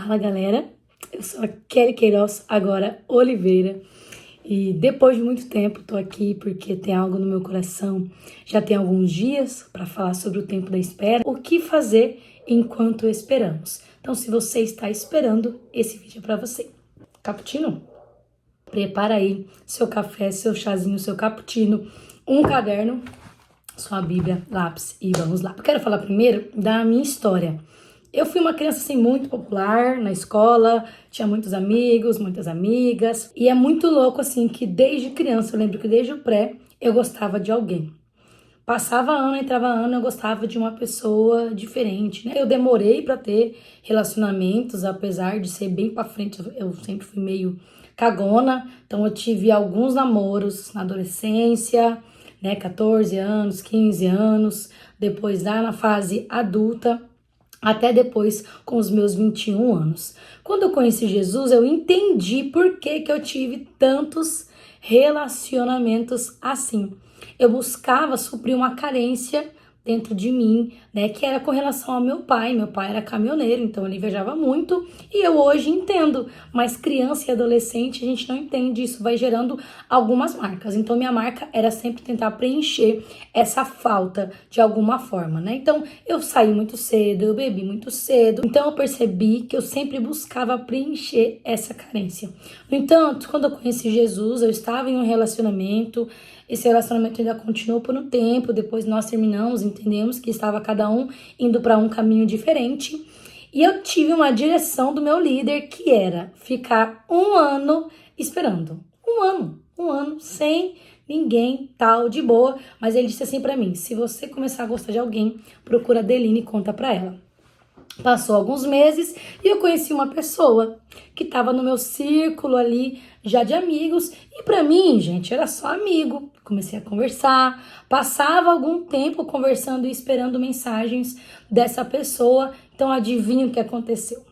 Fala galera, eu sou a Kelly Queiroz, agora Oliveira, e depois de muito tempo tô aqui porque tem algo no meu coração. Já tem alguns dias para falar sobre o tempo da espera, o que fazer enquanto esperamos. Então, se você está esperando, esse vídeo é para você. Cappuccino? Prepara aí seu café, seu chazinho, seu cappuccino, um caderno, sua Bíblia, lápis e vamos lá. Eu quero falar primeiro da minha história. Eu fui uma criança assim muito popular na escola, tinha muitos amigos, muitas amigas, e é muito louco assim que desde criança, eu lembro que desde o pré eu gostava de alguém. Passava ano, entrava ano, eu gostava de uma pessoa diferente, né? Eu demorei pra ter relacionamentos, apesar de ser bem pra frente, eu sempre fui meio cagona, então eu tive alguns namoros na adolescência, né? 14 anos, 15 anos, depois lá na fase adulta, até depois com os meus 21 anos. Quando eu conheci Jesus, eu entendi por que eu tive tantos relacionamentos assim. Eu buscava suprir uma carência dentro de mim, né, que era com relação ao meu pai. Meu pai era caminhoneiro, então ele viajava muito, e eu hoje entendo, mas criança e adolescente a gente não entende, isso vai gerando algumas marcas. Então minha marca era sempre tentar preencher essa falta de alguma forma, né? Então eu saí muito cedo, eu bebi muito cedo, então eu percebi que eu sempre buscava preencher essa carência. No entanto, quando eu conheci Jesus, eu estava em um relacionamento. Esse relacionamento ainda continuou por um tempo, depois nós terminamos, entendemos que estava cada um indo para um caminho diferente. E eu tive uma direção do meu líder que era ficar um ano esperando. Um ano sem ninguém, tal, de boa. Mas ele disse assim pra mim, se você começar a gostar de alguém, procura a Deline e conta pra ela. Passou alguns meses e eu conheci uma pessoa que estava no meu círculo ali já de amigos, e para mim, gente, era só amigo. Comecei a conversar, passava algum tempo conversando e esperando mensagens dessa pessoa. Então adivinha o que aconteceu,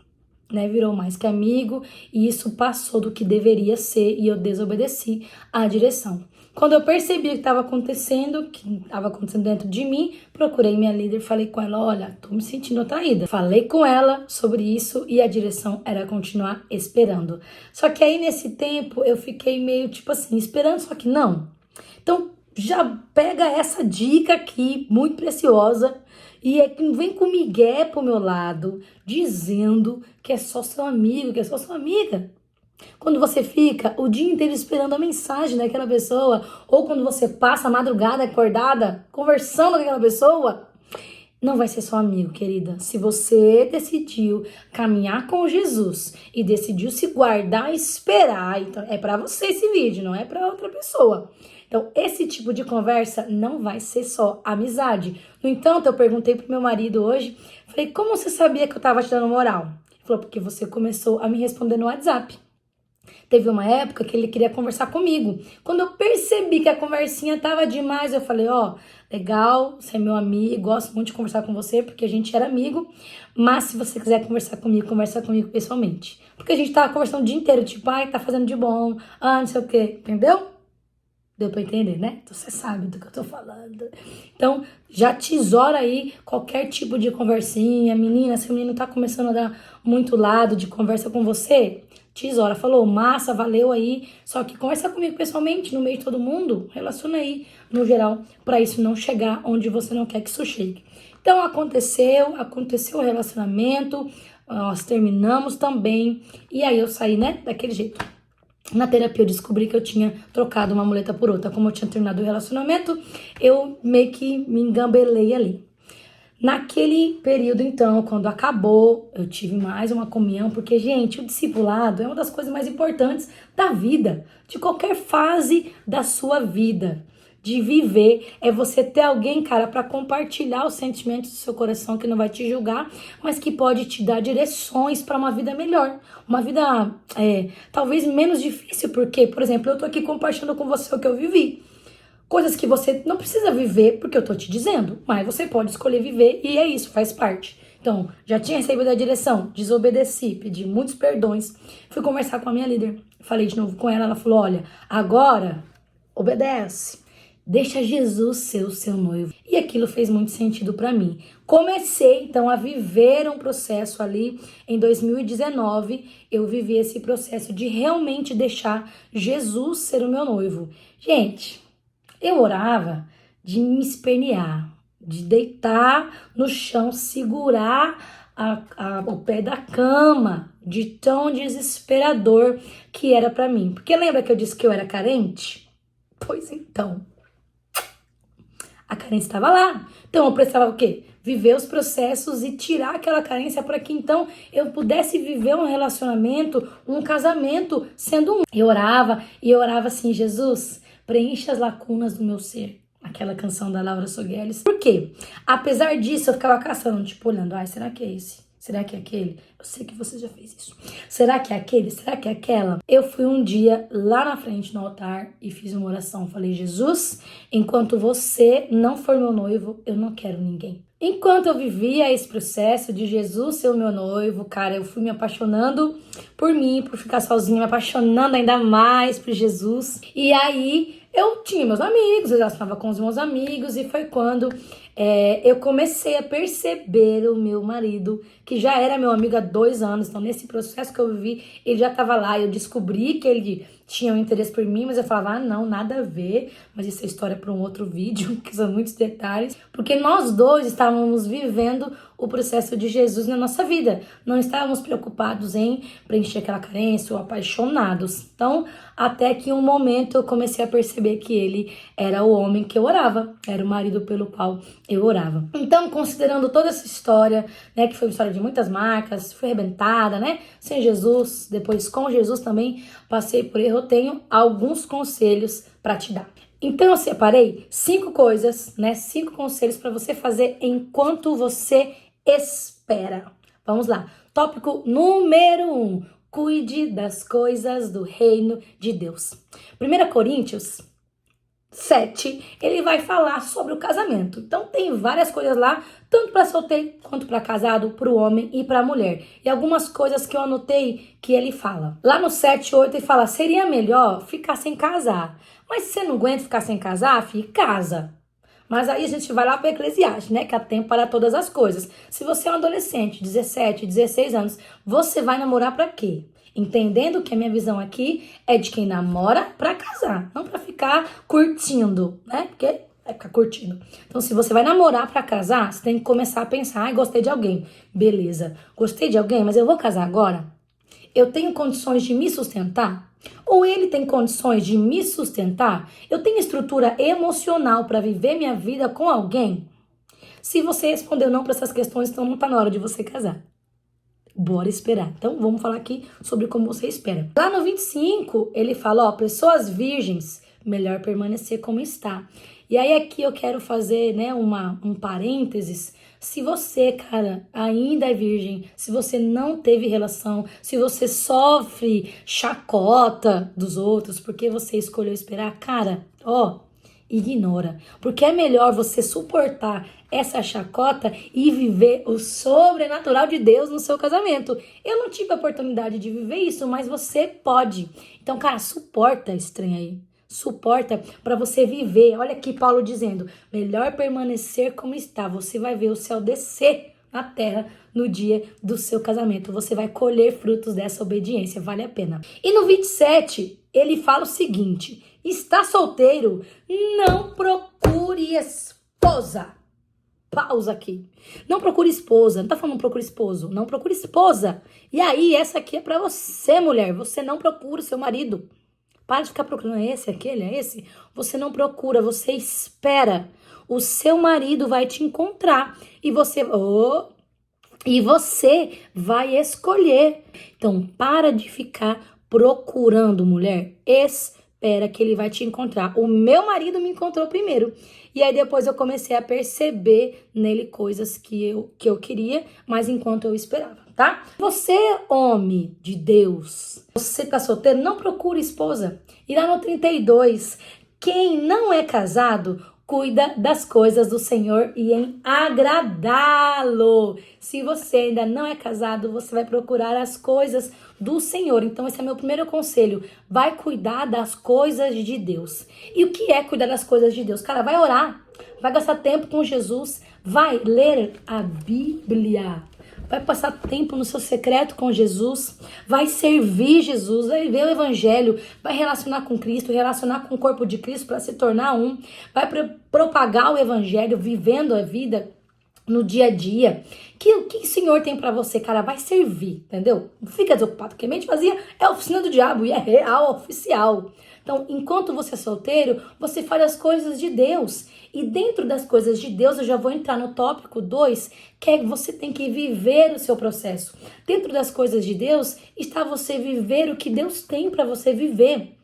né? Virou mais que amigo e isso passou do que deveria ser e eu desobedeci à direção. Quando eu percebi o que estava acontecendo dentro de mim, procurei minha líder, falei com ela, olha, tô me sentindo atraída. Falei com ela sobre isso e a direção era continuar esperando. Só que aí nesse tempo eu fiquei meio tipo assim, esperando, só que não. Então já pega essa dica aqui, muito preciosa, e vem com migué pro meu lado, dizendo que é só seu amigo, que é só sua amiga. Quando você fica o dia inteiro esperando a mensagem daquela pessoa, ou quando você passa a madrugada acordada, conversando com aquela pessoa, não vai ser só amigo, querida. Se você decidiu caminhar com Jesus e decidiu se guardar e esperar, então é pra você esse vídeo, não é pra outra pessoa. Então, esse tipo de conversa não vai ser só amizade. No entanto, eu perguntei pro meu marido hoje, falei, como você sabia que eu tava te dando moral? Ele falou, porque você começou a me responder no WhatsApp. Teve uma época que ele queria conversar comigo. Quando eu percebi que a conversinha tava demais, eu falei, ó, legal, você é meu amigo, gosto muito de conversar com você, porque a gente era amigo, mas se você quiser conversar comigo, conversa comigo pessoalmente. Porque a gente tava conversando o dia inteiro, tipo, ai, tá fazendo de bom, não sei o quê, entendeu? Deu pra entender, né? Então você sabe do que eu tô falando. Então, já tesoura aí qualquer tipo de conversinha. Menina, se o menino tá começando a dar muito lado de conversa com você, tesoura. Falou, massa, valeu aí. Só que conversa comigo pessoalmente, no meio de todo mundo. Relaciona aí, no geral, pra isso não chegar onde você não quer que isso chegue. Então, aconteceu o relacionamento. Nós terminamos também. E aí eu saí, né, daquele jeito. Na terapia eu descobri que eu tinha trocado uma muleta por outra. Como eu tinha terminado o relacionamento, eu meio que me engambelei ali. Naquele período, então, quando acabou, eu tive mais uma comunhão, porque, gente, o discipulado é uma das coisas mais importantes da vida, de qualquer fase da sua vida. De viver, é você ter alguém, cara, para compartilhar os sentimentos do seu coração, que não vai te julgar, mas que pode te dar direções para uma vida melhor, uma vida talvez menos difícil, porque, por exemplo, eu tô aqui compartilhando com você o que eu vivi, coisas que você não precisa viver, porque eu tô te dizendo, mas você pode escolher viver e é isso, faz parte. Então, já tinha recebido a direção, desobedeci, pedi muitos perdões, fui conversar com a minha líder, falei de novo com ela, ela falou, olha, agora obedece. Deixa Jesus ser o seu noivo. E aquilo fez muito sentido para mim. Comecei, então, a viver um processo ali em 2019. Eu vivi esse processo de realmente deixar Jesus ser o meu noivo. Gente, eu orava de me espernear, de deitar no chão, segurar o pé da cama, de tão desesperador que era para mim. Porque lembra que eu disse que eu era carente? Pois então, a carência estava lá. Então eu precisava o quê? Viver os processos e tirar aquela carência para que então eu pudesse viver um relacionamento, um casamento sendo um. Eu orava e eu orava assim: Jesus, preencha as lacunas do meu ser. Aquela canção da Laura Sogueles. Por quê? Apesar disso, eu ficava caçando, tipo, olhando, ai, será que é esse? Será que é aquele? Eu sei que você já fez isso. Será que é aquele? Será que é aquela? Eu fui um dia lá na frente no altar e fiz uma oração. Falei, Jesus, enquanto você não for meu noivo, eu não quero ninguém. Enquanto eu vivia esse processo de Jesus ser o meu noivo, cara, eu fui me apaixonando por mim, por ficar sozinha, me apaixonando ainda mais por Jesus. E aí eu tinha meus amigos, eu já estava com os meus amigos e foi quando eu comecei a perceber o meu marido, que já era meu amigo há 2 anos. Então nesse processo que eu vivi, ele já estava lá. Eu descobri que ele tinha um interesse por mim, mas eu falava, não, nada a ver. Mas isso é história para um outro vídeo, que são muitos detalhes. Porque nós dois estávamos vivendo o processo de Jesus na nossa vida. Não estávamos preocupados em preencher aquela carência ou apaixonados. Então, até que um momento eu comecei a perceber que ele era o homem que eu orava. Era o marido pelo qual eu orava. Então, considerando toda essa história, né, que foi uma história de muitas marcas, fui arrebentada, né, sem Jesus, depois com Jesus também passei por erro, eu tenho alguns conselhos para te dar. Então, eu separei 5 coisas, né, 5 conselhos para você fazer enquanto você espera. Vamos lá. Tópico número 1. Cuide das coisas do reino de Deus. 1 Coríntios 7, ele vai falar sobre o casamento. Então tem várias coisas lá, tanto para solteiro quanto para casado, para o homem e para a mulher. E algumas coisas que eu anotei que ele fala. Lá no 7:8 ele fala, seria melhor ficar sem casar. Mas se você não aguenta ficar sem casar, fique casa. Mas aí a gente vai lá para Eclesiastes, né? Que há tempo para todas as coisas. Se você é um adolescente, 17, 16 anos, você vai namorar para quê? Entendendo que a minha visão aqui é de quem namora para casar, não para ficar curtindo, né? Porque vai ficar curtindo. Então, se você vai namorar para casar, você tem que começar a pensar, gostei de alguém. Beleza, gostei de alguém, mas eu vou casar agora? Eu tenho condições de me sustentar? Ou ele tem condições de me sustentar? Eu tenho estrutura emocional para viver minha vida com alguém? Se você respondeu não para essas questões, então não está na hora de você casar. Bora esperar. Então, vamos falar aqui sobre como você espera. Lá no 25, ele fala, pessoas virgens, melhor permanecer como está. E aí aqui eu quero fazer, né, um parênteses. Se você, cara, ainda é virgem, se você não teve relação, se você sofre chacota dos outros porque você escolheu esperar, cara, ignora. Porque é melhor você suportar essa chacota e viver o sobrenatural de Deus no seu casamento. Eu não tive a oportunidade de viver isso, mas você pode. Então, cara, suporta esse trem aí. Suporta para você viver. Olha aqui Paulo dizendo, melhor permanecer como está. Você vai ver o céu descer na terra no dia do seu casamento. Você vai colher frutos dessa obediência. Vale a pena. E no 27, ele fala o seguinte, está solteiro? Não procure esposa. Pausa aqui. Não procure esposa. Não tá falando procure esposo. Não procure esposa. E aí, essa aqui é pra você, mulher. Você não procura o seu marido. Para de ficar procurando esse, aquele, esse. Você não procura, você espera. O seu marido vai te encontrar. E você vai escolher. Então, para de ficar procurando, mulher. Espera que ele vai te encontrar. O meu marido me encontrou primeiro. E aí depois eu comecei a perceber nele coisas que eu queria, mas enquanto eu esperava, tá? Você, homem de Deus, você tá solteiro, não procure esposa. E lá no 32, quem não é casado, cuida das coisas do Senhor e em agradá-lo. Se você ainda não é casado, você vai procurar as coisas do Senhor. Então, esse é meu primeiro conselho. Vai cuidar das coisas de Deus. E o que é cuidar das coisas de Deus? Cara, vai orar, vai gastar tempo com Jesus, vai ler a Bíblia. Vai passar tempo no seu secreto com Jesus, vai servir Jesus, vai ver o Evangelho, vai relacionar com Cristo, relacionar com o corpo de Cristo para se tornar um, vai propagar o Evangelho, vivendo a vida no dia a dia. O que o Senhor tem para você, cara? Vai servir, entendeu? Não fica desocupado, porque mente vazia é a oficina do diabo e é real, oficial. Então, enquanto você é solteiro, você faz as coisas de Deus. E dentro das coisas de Deus, eu já vou entrar no tópico 2, que é que você tem que viver o seu processo. Dentro das coisas de Deus, está você viver o que Deus tem para você viver.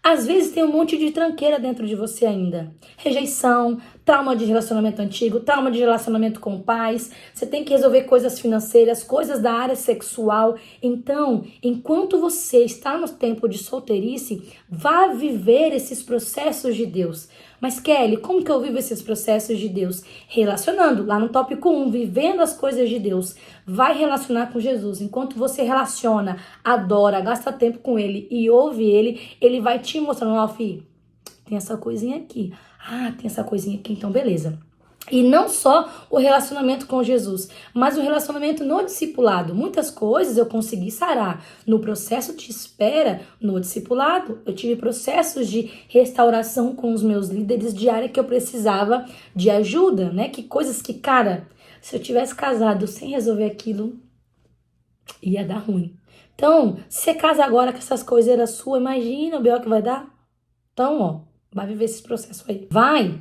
Às vezes tem um monte de tranqueira dentro de você ainda. Rejeição, trauma de relacionamento antigo, trauma de relacionamento com pais. Você tem que resolver coisas financeiras, coisas da área sexual. Então, enquanto você está no tempo de solteirice, vá viver esses processos de Deus. Mas Kelly, como que eu vivo esses processos de Deus? Relacionando, lá no tópico 1, vivendo as coisas de Deus. Vai relacionar com Jesus. Enquanto você relaciona, adora, gasta tempo com Ele e ouve Ele, Ele vai te mostrando, ó, filho, tem essa coisinha aqui. Ah, tem essa coisinha aqui, então beleza. E não só o relacionamento com Jesus, mas o relacionamento no discipulado. Muitas coisas eu consegui sarar no processo de espera no discipulado. Eu tive processos de restauração com os meus líderes de área que eu precisava de ajuda, né? Que coisas que, cara, se eu tivesse casado sem resolver aquilo, ia dar ruim. Então, se você casa agora que essas coisas eram suas, imagina o B.O. que vai dar. Então, ó, vai viver esse processo aí. Vai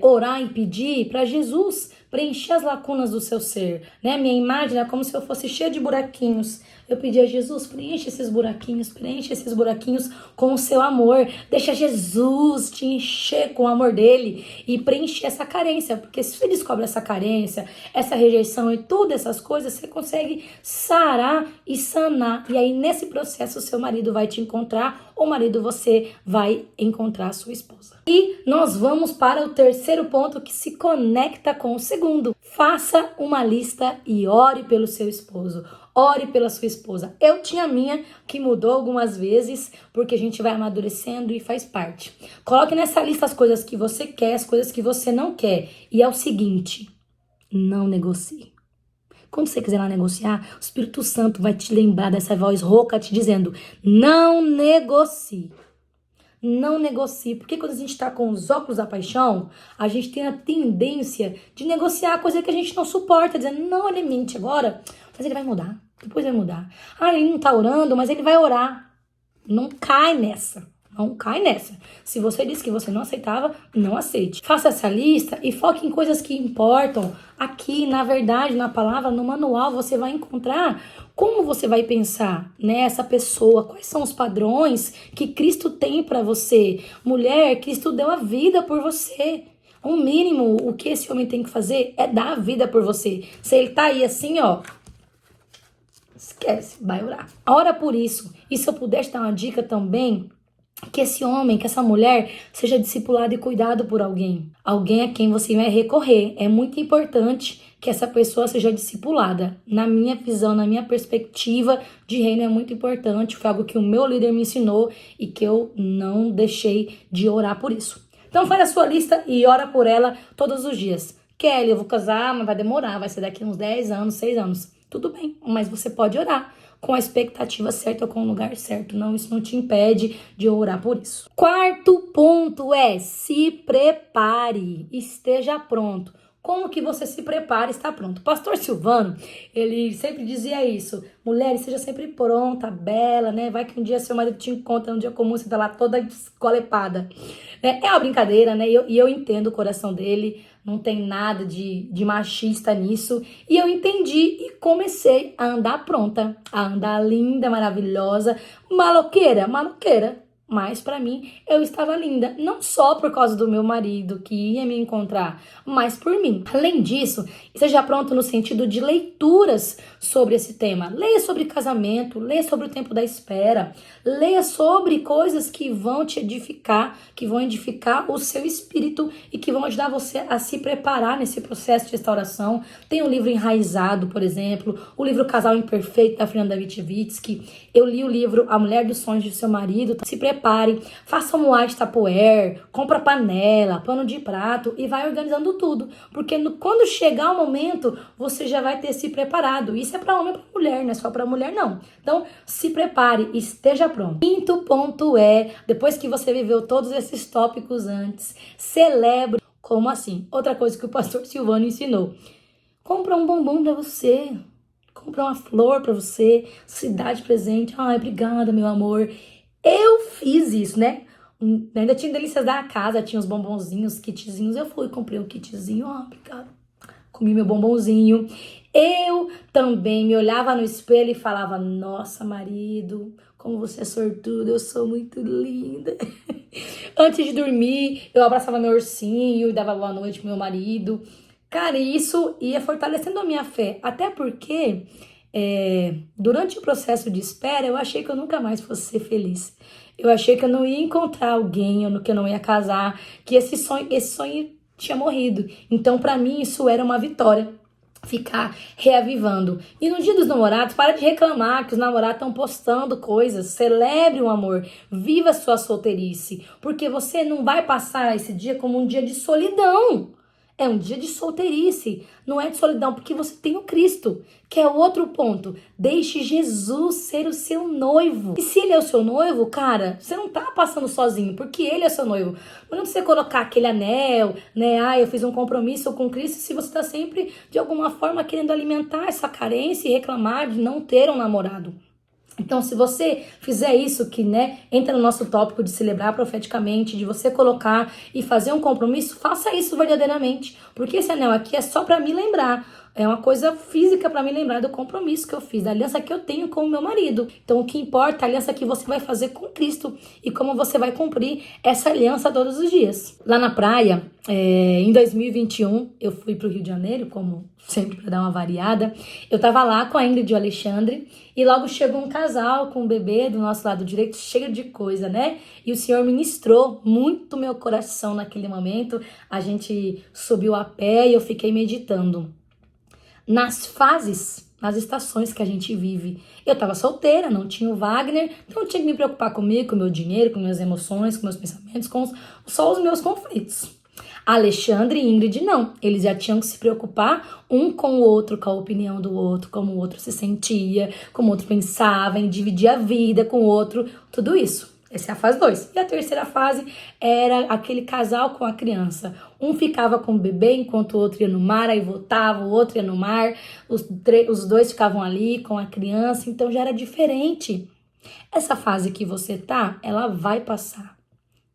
orar e pedir para Jesus preencher as lacunas do seu ser, né? Minha imagem é como se eu fosse cheia de buraquinhos. Eu pedi a Jesus, preenche esses buraquinhos com o seu amor. Deixa Jesus te encher com o amor dele e preencher essa carência. Porque se você descobre essa carência, essa rejeição e todas essas coisas, você consegue sarar e sanar. E aí, nesse processo, o seu marido vai te encontrar, ou marido, você vai encontrar a sua esposa. E nós vamos para o terceiro ponto que se conecta com o segundo. Faça uma lista e ore pelo seu esposo. Ore pela sua esposa. Eu tinha a minha, que mudou algumas vezes, porque a gente vai amadurecendo e faz parte. Coloque nessa lista as coisas que você quer, as coisas que você não quer. E é o seguinte, não negocie. Quando você quiser lá negociar, o Espírito Santo vai te lembrar dessa voz rouca te dizendo, não negocie. Não negocie, porque quando a gente está com os óculos da paixão, a gente tem a tendência de negociar a coisa que a gente não suporta, dizendo, não, ele mente agora, mas ele vai mudar, depois vai mudar. Ah, ele não está orando, mas ele vai orar. Não cai nessa. Não cai nessa. Se você disse que você não aceitava, não aceite. Faça essa lista e foque em coisas que importam. Aqui, na verdade, na palavra, no manual, você vai encontrar como você vai pensar nessa pessoa. Quais são os padrões que Cristo tem para você? Mulher, Cristo deu a vida por você. O mínimo, o que esse homem tem que fazer é dar a vida por você. Se ele tá aí assim, ó, esquece, vai orar. Ora por isso. E se eu puder te dar uma dica também, que esse homem, que essa mulher seja discipulado e cuidado por alguém. Alguém a quem você vai recorrer. É muito importante que essa pessoa seja discipulada. Na minha visão, na minha perspectiva de reino é muito importante. Foi algo que o meu líder me ensinou e que eu não deixei de orar por isso. Então faz a sua lista e ora por ela todos os dias. Kelly, eu vou casar, mas vai demorar. Vai ser daqui uns 10 anos, 6 anos. Tudo bem, mas você pode orar com a expectativa certa ou com o lugar certo. Não, isso não te impede de orar por isso. Quarto ponto é se prepare, esteja pronto. Como que você se prepara e está pronto? Pastor Silvano, ele sempre dizia isso. Mulher, seja sempre pronta, bela, né? Vai que um dia seu marido te encontra num dia comum, você tá lá toda escolepada. É uma brincadeira, né? E eu entendo o coração dele. Não tem nada de machista nisso. E eu entendi e comecei a andar pronta. A andar linda, maravilhosa. Maloqueira. Mas para mim, eu estava linda, não só por causa do meu marido que ia me encontrar, mas por mim. Além disso, esteja pronto no sentido de leituras sobre esse tema. Leia sobre casamento, leia sobre o tempo da espera, leia sobre coisas que vão te edificar, que vão edificar o seu espírito e que vão ajudar você a se preparar nesse processo de restauração. Tem o livro Enraizado, por exemplo, o livro Casal Imperfeito, da Fernanda Witwicky. Eu li o livro A Mulher dos Sonhos de Seu Marido. Se prepare, faça um moagem de Tupperware, compra panela, pano de prato e vai organizando tudo. Porque quando chegar o momento, você já vai ter se preparado. Isso é para homem e para mulher, não é só para mulher, não. Então, se prepare, esteja pronto. Quinto ponto é, depois que você viveu todos esses tópicos antes, celebre. Como assim? Outra coisa que o pastor Silvano ensinou. Compra um bombom para você. Compra uma flor para você. Se dá de presente. Ai, obrigada, meu amor. Eu fiz isso, né? Ainda tinha delícias da casa, tinha os bombonzinhos, kitzinhos. Eu fui, comprei um kitzinho. Ó, obrigada. Comi meu bombonzinho. Eu também me olhava no espelho e falava, nossa, marido, como você é sortudo, eu sou muito linda. Antes de dormir, eu abraçava meu ursinho e dava boa noite pro meu marido. Cara, isso ia fortalecendo a minha fé. Até porque, durante o processo de espera, eu achei que eu nunca mais fosse ser feliz. Eu achei que eu não ia encontrar alguém, que eu não ia casar, que esse sonho tinha morrido. Então, pra mim, isso era uma vitória. Ficar reavivando. E no dia dos namorados, para de reclamar que os namorados estão postando coisas. Celebre o amor. Viva a sua solteirice. Porque você não vai passar esse dia como um dia de solidão. É um dia de solteirice. Não é de solidão, porque você tem o Cristo. Que é o outro ponto. Deixe Jesus ser o seu noivo. E se ele é o seu noivo, cara, você não tá passando sozinho, porque ele é o seu noivo. Não adianta você colocar aquele anel, né? Ah, eu fiz um compromisso com Cristo, se você tá sempre, de alguma forma, querendo alimentar essa carência e reclamar de não ter um namorado. Então, se você fizer isso, que entra no nosso tópico de celebrar profeticamente, de você colocar e fazer um compromisso, faça isso verdadeiramente. Porque esse anel aqui é só para me lembrar. É uma coisa física para me lembrar do compromisso que eu fiz, da aliança que eu tenho com o meu marido. Então, o que importa é a aliança que você vai fazer com Cristo e como você vai cumprir essa aliança todos os dias. Lá na praia, em 2021, eu fui para o Rio de Janeiro, como sempre, para dar uma variada. Eu tava lá com a Ingrid e o Alexandre e logo chegou um casal com um bebê do nosso lado direito, cheio de coisa, né? E o Senhor ministrou muito meu coração naquele momento. A gente subiu a pé e eu fiquei meditando nas fases, nas estações que a gente vive. Eu tava solteira, não tinha o Wagner, não tinha que me preocupar comigo, com o meu dinheiro, com minhas emoções, com meus pensamentos, com só os meus conflitos. Alexandre e Ingrid não, eles já tinham que se preocupar um com o outro, com a opinião do outro, como o outro se sentia, como o outro pensava, em dividir a vida com o outro, tudo isso. Essa é a fase 2. E a terceira fase era aquele casal com a criança. Um ficava com o bebê enquanto o outro ia no mar, aí voltava, o outro ia no mar, os dois ficavam ali com a criança, então já era diferente. Essa fase que você tá, ela vai passar.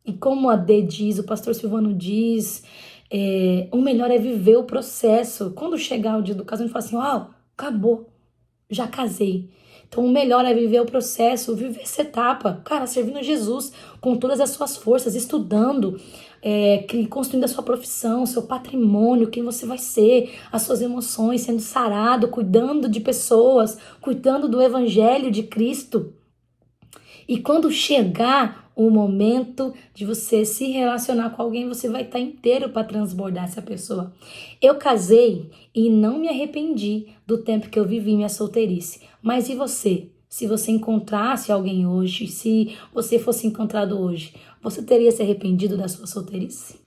E como a Dê diz, o pastor Silvano diz, o melhor é viver o processo. Quando chegar o dia do casamento, fala assim, acabou, já casei. Então o melhor é viver o processo, viver essa etapa. Cara, servindo a Jesus com todas as suas forças, estudando, construindo a sua profissão, seu patrimônio, quem você vai ser, as suas emoções, sendo sarado, cuidando de pessoas, cuidando do evangelho de Cristo. E quando chegar o momento de você se relacionar com alguém, você vai estar inteiro para transbordar essa pessoa. Eu casei e não me arrependi do tempo que eu vivi minha solteirice. Mas e você? Se você encontrasse alguém hoje, se você fosse encontrado hoje, você teria se arrependido da sua solteirice?